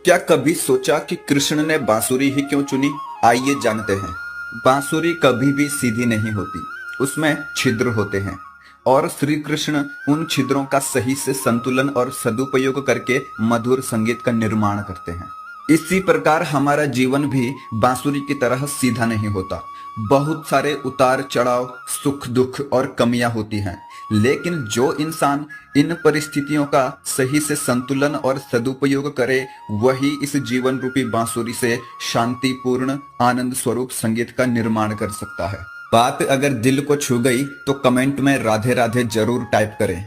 क्या कभी सोचा कि कृष्ण ने बांसुरी ही क्यों चुनी? आइए जानते हैं। बांसुरी कभी भी सीधी नहीं होती, उसमें छिद्र होते हैं और श्री कृष्ण उन छिद्रों का सही से संतुलन और सदुपयोग करके मधुर संगीत का निर्माण करते हैं। इसी प्रकार हमारा जीवन भी बांसुरी की तरह सीधा नहीं होता। बहुत सारे उतार चढ़ाव, सुख दुख और कमियां होती हैं, लेकिन जो इंसान इन परिस्थितियों का सही से संतुलन और सदुपयोग करे, वही इस जीवन रूपी बांसुरी से शांतिपूर्ण आनंद स्वरूप संगीत का निर्माण कर सकता है। बात अगर दिल को छू गई तो कमेंट में राधे राधे जरूर टाइप करें।